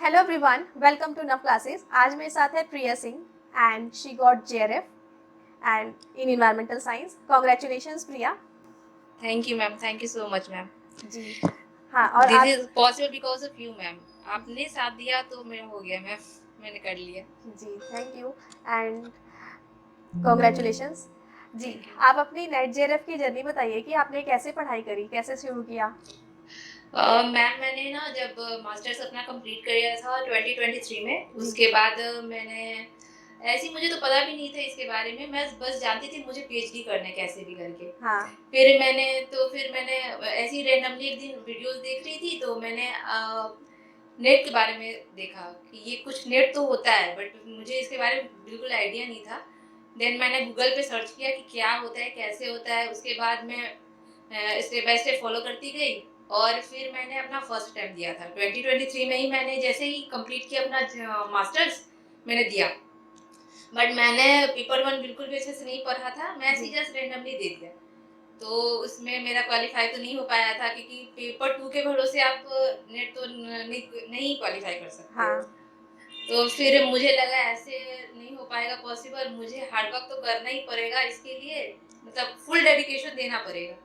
Hello everyone, welcome to Nav classes. आज मेरे साथ है Priya Singh and she got JRF and in environmental science. Congratulations Priya. Thank you ma'am, thank you so much ma'am. जी हाँ, और this आप is possible because of you ma'am. आपने साथ दिया तो मेरा हो गया मैम, मैंने कर लिया। जी थैंक यू एंड कांग्रेचुलेशंस। जी, थैंक यू आप अपनी नेट जेआरएफ की जर्नी बताइए कि आपने कैसे पढ़ाई करी, कैसे शुरू किया। मैम। मैंने ना जब मास्टर्स अपना कंप्लीट किया था 2023 में, जी उसके बाद मैंने ऐसी, मुझे तो पता भी नहीं था इसके बारे में, मैं बस जानती थी मुझे पीएचडी करना है कैसे भी करके। हाँ फिर मैंने ऐसे ही रैंडमली एक दिन वीडियोस देख रही थी, तो मैंने नेट के बारे में देखा कि ये कुछ नेट तो होता है, बट मुझे इसके बारे में बिल्कुल आइडिया नहीं था। देन मैंने गूगल पे सर्च किया कि क्या होता है, कैसे होता है। उसके बाद मैं स्टेप बाय स्टेप फॉलो करती गई, और फिर मैंने अपना फर्स्ट अटेम्प्ट दिया था 2023 में ही। मैंने जैसे ही कंप्लीट किया अपना मास्टर्स, मैंने दिया। बट मैंने पेपर वन बिल्कुल भी अच्छे से नहीं पढ़ा था, मैं ऐसे ही जस्ट रैंडमली दे दिया। तो उसमें मेरा क्वालिफाई तो नहीं हो पाया था, क्योंकि पेपर टू के भरोसे आप नेट तो नहीं क्वालिफाई कर सकते हाँ हो। तो फिर मुझे लगा ऐसे नहीं हो पाएगा पॉसिबल, मुझे हार्ड वर्क तो करना ही पड़ेगा इसके लिए, मतलब फुल डेडिकेशन देना पड़ेगा।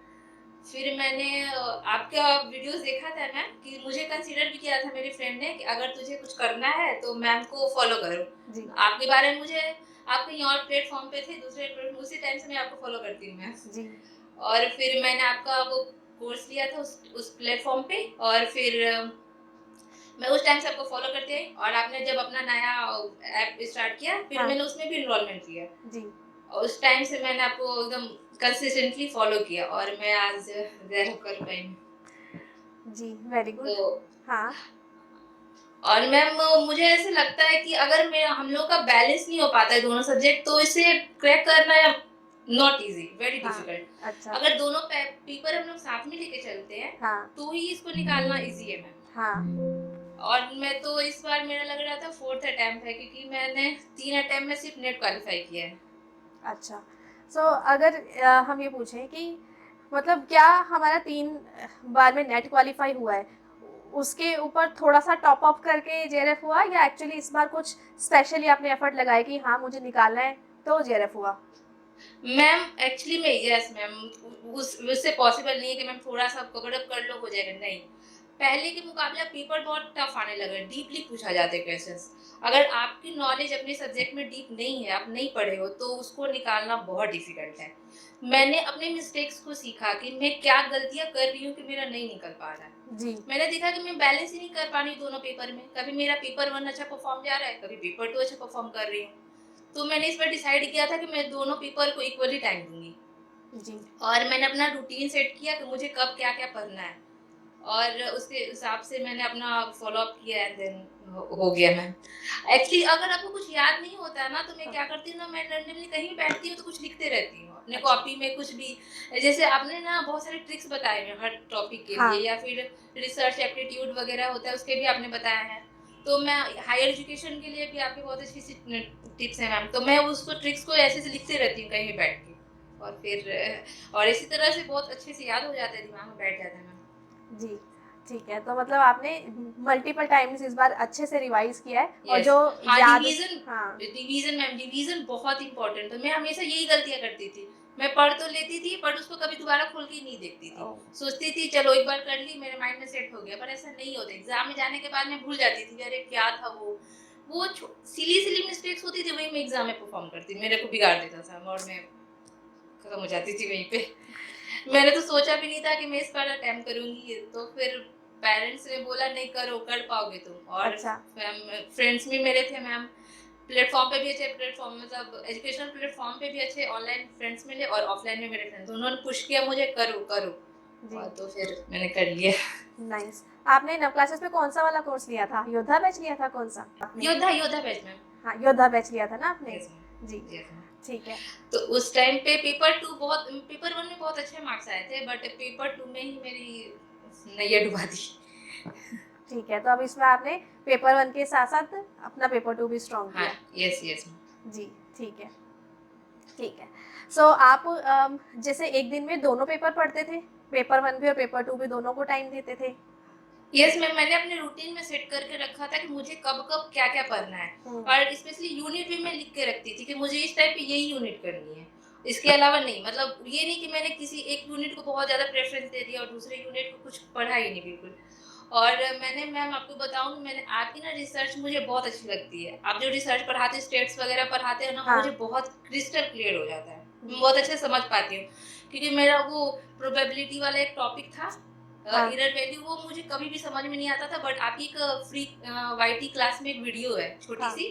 फिर मैंने आपका वीडियोस देखा था मैम, कि मुझे कंसीडर भी किया था मेरे फ्रेंड ने कि अगर तुझे कुछ करना है तो मैम को फॉलो करो। जी आपके बारे में मुझे, आप कहीं और प्लेटफॉर्म पे थे, दूसरे प्लेटफॉर्म, उसी टाइम से मैं आपको फॉलो करती हूँ मैम। जी और फिर मैंने आपका वो कोर्स लिया था उस प्लेटफॉर्म पे, और फिर मैं उस टाइम से आपको फॉलो करती आई। और आपने जब अपना नया ऐप स्टार्ट किया, फिर हाँ मैंने उसमें भी इनरोलमेंट लिया। जी और उस टाइम से मैंने आपको एकदम कंसिस्टेंटली फॉलो किया, और मैं आज देर कर पाई हूँ। जी वेरी गुड। तो हाँ और मैम, मुझे ऐसे लगता है कि अगर मैं हम लोग का बैलेंस नहीं हो पाता है दोनों सब्जेक्ट, तो इसे क्रैक करना नॉट इजी, वेरी हाँ डिफिकल्ट। अच्छा अगर दोनों पेपर हम लोग साथ में लेके चलते हैं, हाँ तो ही इसको निकालना इजी है मैम। हाँ और मैं तो इस बार मेरा लग रहा था फोर्थ अटेम्प्ट है, क्योंकि मैंने 3 अटेम्प्ट में सिर्फ नेट क्वालिफाई किया है। अच्छा। अगर हम ये पूछें कि मतलब क्या हमारा 3 बार में नेट क्वालिफाई हुआ है, उसके ऊपर थोड़ा-सा टॉप अप करके जेआरएफ हुआ, या एक्चुअली इस बार कुछ स्पेशली आपने एफर्ट लगाए कि हाँ, मुझे निकालना है तो जेआरएफ हुआ? मैम एक्चुअली में यस मैम, उस उससे पॉसिबल नहीं है कि मैम थोड़ा सा कवर अप कर लो हो जाएगा, नहीं। पहले के मुकाबले पेपर बहुत टफ आने लगा, डीपली पूछा जाते हैं क्वेश्चंस। अगर आपकी नॉलेज अपने सब्जेक्ट में डीप नहीं है, आप नहीं पढ़े हो, तो उसको निकालना बहुत डिफिकल्ट है। मैंने अपने मिस्टेक्स को सीखा कि मैं क्या गलतियां कर रही हूँ कि मेरा नहीं निकल पा रहा है। जी मैंने देखा कि मैं बैलेंस ही नहीं कर पा रही हूँ दोनों पेपर में, कभी मेरा पेपर वन अच्छा परफॉर्म जा रहा है, कभी पेपर टू अच्छा परफॉर्म कर रही हूँ। तो मैंने इस बार डिसाइड किया था कि मैं दोनों पेपर को इक्वली टाइम दूंगी। जी और मैंने अपना रूटीन सेट किया कि मुझे कब क्या क्या पढ़ना है, और उसके हिसाब से मैंने अपना फॉलो अप किया, एंड देन हो गया मैम। एक्चुअली अगर आपको कुछ याद नहीं होता है ना, तो मैं क्या करती हूँ ना, मैं रैंडमली कहीं भी बैठती हूँ तो कुछ लिखते रहती हूँ अपने अच्छा कॉपी में कुछ भी। जैसे आपने ना बहुत सारे ट्रिक्स बताए हैं हर टॉपिक के हाँ लिए, या फिर रिसर्च एप्टीट्यूड वगैरह होता है उसके भी आपने बताया है। तो मैं हायर एजुकेशन के लिए भी आपकी बहुत अच्छी सी टिप्स हैं मैम, तो मैं उसको ट्रिक्स को ऐसे से लिखते रहती हूँ कहीं भी बैठ के। और फिर और इसी तरह से बहुत अच्छे से याद हो जाता है, दिमाग में बैठ जाता है मैम। जी ठीक है, तो मतलब आपने मल्टीपल टाइम्स इस बार अच्छे से रिवाइज किया है और यस। जो हाँ, याद। रिवीजन। हाँ रिवीजन मैम, रिवीजन बहुत इंपॉर्टेंट है। मैं हमेशा यही गलतियां करती थी, मैं पढ़ तो लेती थी, बट उसको कभी दोबारा खोल के नहीं देखती थी। ओ, सोचती थी चलो एक बार कर ली, मेरे माइंड में सेट हो गया, पर ऐसा नहीं होता। एग्जाम में जाने के बाद मैं भूल जाती थी कि अरे क्या था वो सिली सिली मिस्टेक्स होती थी, वही मैं एग्जाम में परफॉर्म करती, मेरे को बिगाड़ देता था, और मैं खत्म हो जाती थी वहीं पे। मैंने तो सोचा भी नहीं था कि मैं इस बार अटेम्प्ट करूंगी, तो फिर पेरेंट्स ने बोला नहीं करो, कर पाओगे तुम। और अच्छा फ्रेंड्स भी मेरे थे मैम, प्लेटफॉर्म पे भी अच्छे, प्लेटफॉर्म मतलब एजुकेशनल प्लेटफॉर्म पे भी अच्छे ऑनलाइन फ्रेंड्स मिले, और ऑफलाइन में मेरे फ्रेंड्स, उन्होंने पुश किया मुझे करो करो। जी और तो फिर मैंने कर लिया। नाइस। आपने नव क्लासेस में कौन सा वाला कोर्स लिया था? योद्धा बैच लिया था कौन सा आपने? योद्धा, योद्धा बैच मैम। हाँ योद्धा बैच लिया था ना आपने। यस जी मैम, यस मैम। ठीक है। तो उस टाइम पे पेपर टू बहुत, पेपर वन में बहुत अच्छे मार्क्स आए थे, बट पेपर टू में ही मेरी नैया डुबा दी। ठीक है, तो अब इसमें आपने पेपर वन के साथ साथ अपना पेपर टू भी स्ट्रॉन्ग हाँ, किया। Yes yes ma'am. जी ठीक है ठीक है। आप जैसे एक दिन में दोनों पेपर पढ़ते थे, पेपर वन भी और पेपर टू भी, दोनों को टाइम देते थे? यस मैम, मैंने अपने रूटीन में सेट करके रखा था कि मुझे कब-कब क्या-क्या पढ़ना है और स्पेशली यूनिट भी मैं लिख के रखती थी कि मुझे इस टाइम पे यही यूनिट करनी है। इसके अलावा नहीं, मतलब ये नहीं कि मैंने किसी एक यूनिट को बहुत ज़्यादा प्रेफ़रेंस दे दिया और दूसरे यूनिट को कुछ पढ़ा ही नहीं बिल्कुल। और मैंने मैम आपको बताऊँ, मैंने आपकी ना रिसर्च मुझे बहुत अच्छी लगती है। आप जो रिसर्च पढ़ाते हैं, स्टेट्स वगैरह पढ़ाते हैं ना, हाँ। मुझे बहुत क्रिस्टल क्लियर हो जाता है। मैं जी। बहुत अच्छे से समझ पाती हूँ क्योंकि मेरा वो प्रोबेबिलिटी वाला एक टॉपिक था, हाँ। एरर वैल्यू, वो मुझे कभी भी समझ में नहीं आता था, बट आपकी एक फ्री वाईटी क्लास में एक वीडियो है छोटी हाँ। सी,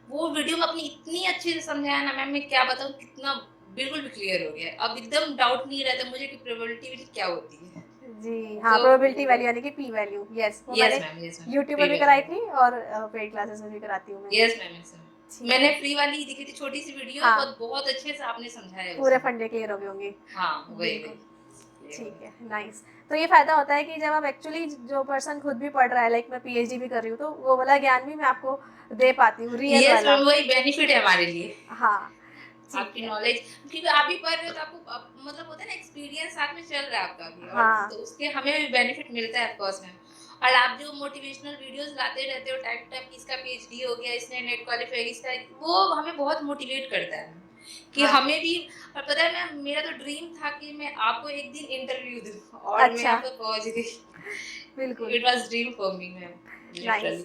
वो वीडियो में आपने इतनी अच्छे से समझाया ना मैम, मैं क्या बताऊँ, कितना बिल्कुल भी क्लियर हो गया है। अब एकदम डाउट नहीं रहता मुझे कि प्रोबेबिलिटी क्या होती है। जी, हाँ, तो प्रोबेबिलिटी वैल्यू यानी कि पी वैल्यू, यस, वो मैंने यस मैम, यूट्यूब प्री पे भी कराई वैल्यू, थी और पेड क्लासेस में भी कराती हूँ मैं ये। Yes ma'am, yes ma'am. ठीक मैंने है। फ्री वाली ही देखी थी, छोटी सी वीडियो है, हाँ, बहुत बहुत अच्छे से आपने समझाया है पूरे उसमें। फंडे क्लियर हो गए होंगे। हाँ, वही बिल्कुल, वही, ये ठीक वाला। है, नाइस। तो ये फ़ायदा होता है कि जब आप एक्चुअली जो पर्सन खुद भी पढ़ रहा है, लाइक मैं पीएचडी भी कर रही हूँ, तो वो वाला ज्ञान भी मैं आपको दे पाती हूँ, रियल यस वाला। मैम, वही बेनिफिट है हमारे लिए। हाँ, ठीक आपकी है। नॉलेज, क्योंकि आप भी पढ़ रहे हो तो आपको मतलब होता है ना, एक्सपीरियंस साथ में चल रहा है आपका भी, और हाँ, तो उसके हमें भी बेनिफिट मिलता है ऑफ कोर्स मैम। और आप जो मोटिवेशनल वीडियोस लाते रहते हो टाइम टाइम की, इसका पीएचडी हो गया, इसने नेट क्वालिफाई, इसका, वो हमें बहुत मोटिवेट करता है कि हाँ, हमें भी। और पता है मैम, मेरा तो ड्रीम था कि मैं आपको एक दिन इंटरव्यू दूं और मैं अच्छा, यहाँ पर पहुंच गई। बिल्कुल, it was dream for me ma'am, nice. Literally.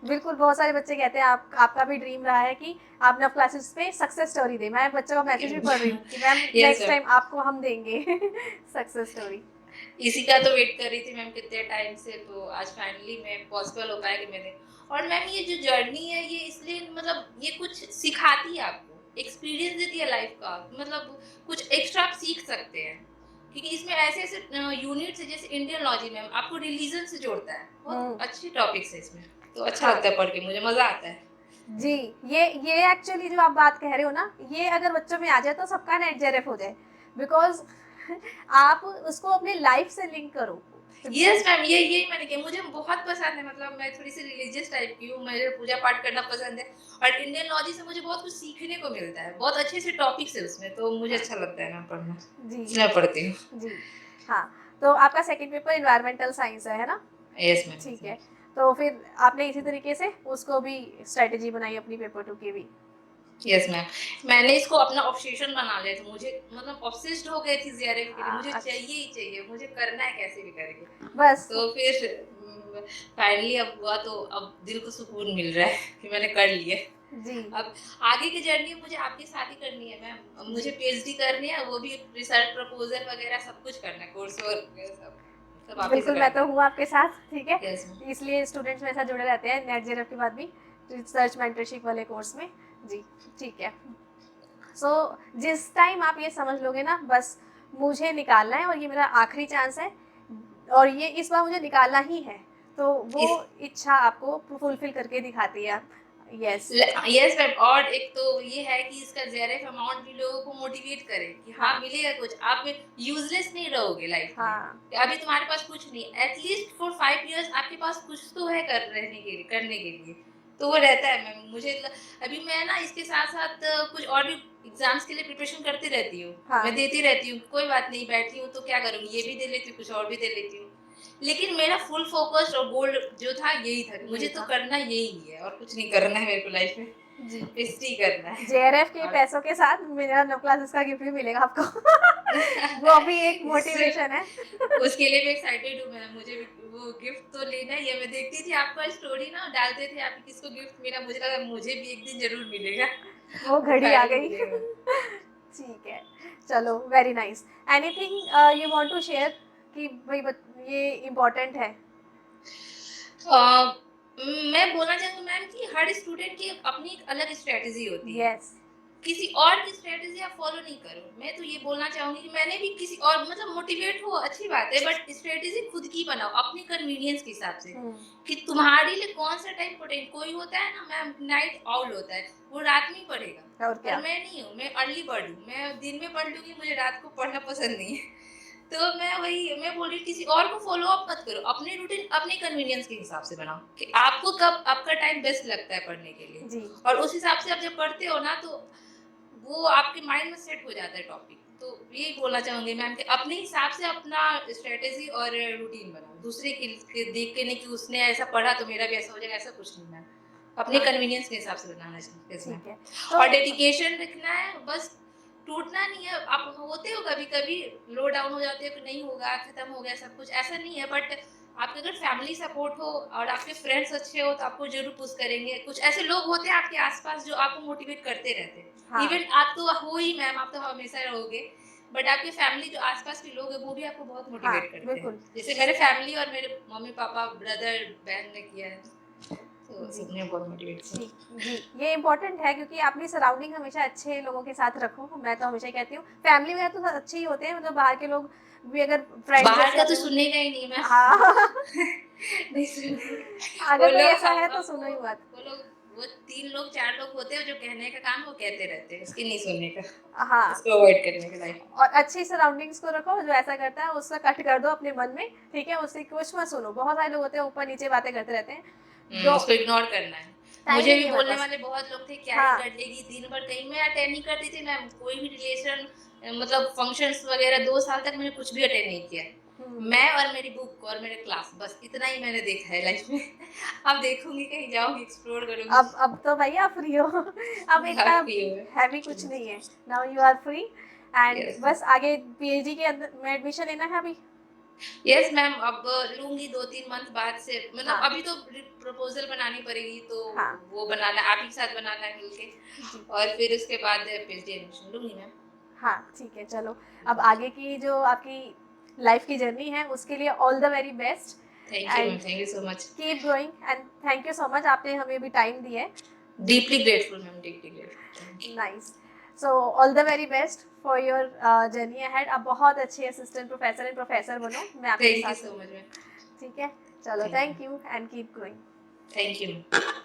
बिल्कुल, बहुत सारे बच्चे कहते हैं आप आपका भी ड्रीम रहा है कि आप नव क्लासेस पे सक्सेस स्टोरी दें। मैं बच्चों का मैसेज भी पढ़ रही हूँ कि ma'am yes next ma'am, time आपको हम देंगे सक्सेस स्टोरी। इसी का तो वेट कर रही थी मैम कितने टाइम से, तो आज फाइनली मैं पॉसिबल हो पाया कि मैंने। और मैम ये जो जर्नी है, ये इसलिए, मतलब ये कुछ सिखाती है आपको, एक्सपीरियंस देती है लाइफ का, मतलब कुछ एक्स्ट्रा आप सीख सकते हैं क्योंकि इसमें ऐसे ऐसे यूनिट्स है, जैसे इंडियन लॉजी मैम आपको रिलीजन से जोड़ता है, बहुत हुँ, अच्छी टॉपिक्स है इसमें, तो अच्छा हाँ। लगता है पढ़ के, मुझे मजा आता है। जी, ये एक्चुअली जो आप बात कह रहे हो ना, ये अगर बच्चों में आ जाए तो सबका नेट जेआरएफ हो जाए। बिकॉज़ आप उसको अपनी लाइफ़ से लिंक करो। यस मैम, यही मैंने किया, मुझे बहुत पसंद है, मतलब मैं थोड़ी सी रिलीजियस टाइप की हूँ, मुझे पूजा पाठ करना पसंद है और इंडियन लॉजी से मुझे बहुत कुछ सीखने को मिलता है, बहुत अच्छे से टॉपिक्स है उसमें, तो मुझे हाँ, अच्छा लगता है मैम पढ़ना, जी, इसलिए मैं पढ़ती हूँ। जी। हाँ, तो आपका सेकंड पेपर एनवायरमेंटल साइंस है ना? यस मैम, ठीक यस है। मैम। तो फिर आपने इसी तरीके से उसको भी स्ट्रैटेजी बनाई अपनी पेपर 2 की भी? यस मैम, मैंने इसको अपना ऑब्सेशन बना लिया था, मुझे मतलब ऑब्सेस्ड हो गई थी जेआरएफ के लिए, मुझे चाहिए ही चाहिए, मुझे करना है कैसे भी करके। बस तो फिर फाइनली अब हुआ, तो अब दिल को सुकून मिल रहा है कि मैंने कर लिया। जी, अब आगे की जर्नी मुझे आपके साथ ही करनी है मैम, अब मुझे जी। पीएचडी करनी है, वो भी रिसर्च प्रपोजल वगैरह सब कुछ करना है, कोर्स वर्क वगैरह सब, सब आप ही से बिल्कुल, मैं करना तो है। हूँ आपके साथ, ठीक है? Yes ma'am. इसलिए स्टूडेंट्स मेरे साथ जुड़े रहते हैं नेट जेआरएफ के बाद भी, रिसर्च मेंटरशिप वाले कोर्स में। जी, ठीक है। सो जिस टाइम आप ये समझ लोगे ना, बस मुझे निकालना है और ये मेरा आखिरी चांस है और ये इस बार मुझे निकालना ही है, तो वो इस इच्छा आपको फुलफिल करके दिखाती है आप। यस। यस मैम, और एक तो ये है कि इसका जेआरएफ अमाउंट भी लोगों को मोटिवेट करे कि हाँ हाँ, मिलेगा कुछ, आप यूजलेस नहीं रहोगे लाइफ में, हाँ, कि अभी तुम्हारे पास कुछ नहीं, एटलीस्ट फॉर 5 इयर्स आपके पास कुछ तो है कर रहने के लिए, करने के लिए, तो वो रहता है मैम। अभी मैं ना इसके साथ साथ कुछ और भी एग्जाम्स के लिए प्रिपरेशन करती रहती हूँ, हाँ, मैं देती रहती हूँ, कोई बात नहीं, बैठी हूँ तो क्या करूँगी, ये भी दे लेती हूँ, कुछ और भी दे लेती हूँ, लेकिन मेरा फुल फोकस और गोल जो था यही था कि मुझे ये तो था। करना यही है और कुछ नहीं करना है मेरे को लाइफ में, जी। पेस्ट्री करना है। जेआरएफ के और पैसों के साथ मेरा 9 क्लासेस का गिफ्ट भी मिलेगा आपको। वो भी एक इससे मोटिवेशन है। उसके लिए भी एक्साइटेड हूँ मैं, मुझे भी वो गिफ्ट तो लेना ही है। मैं देखती थी आपका स्टोरी ना डालते थे, आप किसको गिफ्ट मिला, मुझे लगा मुझे भी एक दिन जरूर मिलेगा। वो तो घड़ी आ फाइनली गई। मिलेगा। ठीक है, चलो very nice. Anything you want to share कि भाई ये इम्पोर्टेंट है? अ, मैं बोलना चाहूँगी मैम कि हर स्टूडेंट की अपनी एक अलग स्ट्रेटजी होती है, यस। किसी और की स्ट्रेटजी आप फॉलो नहीं करो। मैं तो ये बोलना चाहूँगी कि मैंने भी किसी और, मतलब मोटिवेट हो अच्छी बात है, बट स्ट्रेटजी खुद की बनाओ अपनी कन्वीनियंस के हिसाब से, हुँ, कि तुम्हारे लिए कौन सा टाइम इम्पोर्टेंट। कोई होता है ना मैम, नाइट आउल होता है, वो रात में ही पढ़ेगा, और पर क्या? मैं नहीं हूँ, मैं अर्ली बर्ड हूँ, मैं दिन में पढ़ लूँगी, मुझे रात को पढ़ना पसंद नहीं है। तो मैं बोल रही हूँ, किसी और को फॉलो अप मत करो, अपनी रूटीन अपने कन्वीनियंस के हिसाब से बनाओ कि आपको कब आपका टाइम बेस्ट लगता है पढ़ने के लिए, जी, और उस हिसाब से आप जब पढ़ते हो ना, तो वो आपके माइंड में सेट हो जाता है टॉपिक, तो यही बोलना चाहूँगी मैम कि अपने हिसाब से अपना स्ट्रैटेजी और रूटीन बनाओ। दूसरे के देख के नहीं कि उसने ऐसा पढ़ा तो मेरा भी ऐसा हो जाएगा, ऐसा कुछ नहीं मैम। अपने हाँ, कन्वीनियंस के हिसाब से बनाना चाहिए इसमें। ठीक है। और तो डेडिकेशन रखना है, बस टूटना नहीं है। आप होते हो कभी-कभी लो डाउन हो जाते हो कि नहीं होगा, खत्म हो गया सब कुछ, ऐसा नहीं है। बट आपके अगर फैमिली सपोर्ट हो और आपके फ्रेंड्स अच्छे हो तो आपको ज़रूर पुश करेंगे। कुछ ऐसे लोग होते हैं आपके आस-पास जो आपको मोटिवेट करते रहते हैं। हाँ, इवन आप तो हो ही मैम, आप तो हमेशा रहोगे, बट आपके फैमिली जो आस-पास के लोग हैं वो भी आपको बहुत हाँ, मोटिवेट करते हैं। बिल्कुल। जैसे मेरे फैमिली और मेरे मम्मी-पापा, ब्रदर, बहन ने किया है, तो जी, सबने बहुत मोटिवेट किया। ठीक, जी, ये इम्पोर्टेंट है क्योंकि अपनी सराउंडिंग हमेशा अच्छे लोगों के साथ रखो। मैं तो हमेशा ही कहती हूँ, फैमिली वगैरह तो अच्छे ही होते हैं, मतलब बाहर के लोग भी अगर फ्रेंड्स बाहर जैसे का तो होते हैं। सुनने का ही नहीं हाँ, नहीं सुनने वो अगर कोई लोग ऐसा हम है तो सुनो हमको ही मत। वो लोग वो 3 लोग 4 लोग होते हैं जो कहने का काम वो कहते रहते हैं, उसकी नहीं सुनने का, हाँ, उसको अवॉइड करने का लाइफ में। और अच्छी सराउंडिंग्स को रखो, जो ऐसा करता है उसका कट कर दो अपने मन में, ठीक है? उससे कुछ मत सुनो। बहुत सारे लोग होते हैं ऊपर-नीचे बातें करते रहते हैं, जो उसको इग्नोर करना है। टाइम मुझे ही नहीं भी है हमारे बोलने पास। वाले बहुत लोग थे, क्या ही हाँ, कर लेगी दिन भर, कहीं मैं अटेंड नहीं करती थी मैम, कोई भी रिलेशन मतलब फंक्शंस वगैरह 2 साल तक मैंने कुछ भी अटेंड नहीं किया। हुँ। मैं और मेरी बुक और मेरे क्लास, बस इतना ही मैंने देखा है लाइफ में। अब देखूँगी, कहीं जाऊँगी, एक्सप्लोर करूँगी। अब तो भैया फ्री हो। अब इतना हैप्पी हूँ हैवी कुछ मैं। नहीं है। Now you are free and yes. बस आगे पीएचडी के अंदर में एडमिशन लेना है अभी? यस मैम, अब लूँगी 2-3 मंथ बाद से, मतलब हाँ, अभी तो प्रपोज़ल बनानी पड़ेगी, तो हाँ, वो बनाना आप ही के साथ बनाना है मिलके, जी। और फिर उसके बाद पीएचडी एडमिशन लूँगी मैम। हाँ, ठीक है, चलो। अब आगे की जो आपकी लाइफ की जर्नी है उसके लिए all the very best thank you and ma'am, thank you so much. Keep going and thank you so much, आपने हमें भी टाइम दिया है। Deeply grateful ma'am, deeply grateful. Thank you. Nice. So all the very best for your journey ahead. आप बहुत अच्छे assistant professor and professor बनो, मैं आपके थैंक यू साथ सो हूँ। Much ma'am. ठीक है? चलो, thank you. Thank you and keep going. Thank you ma'am.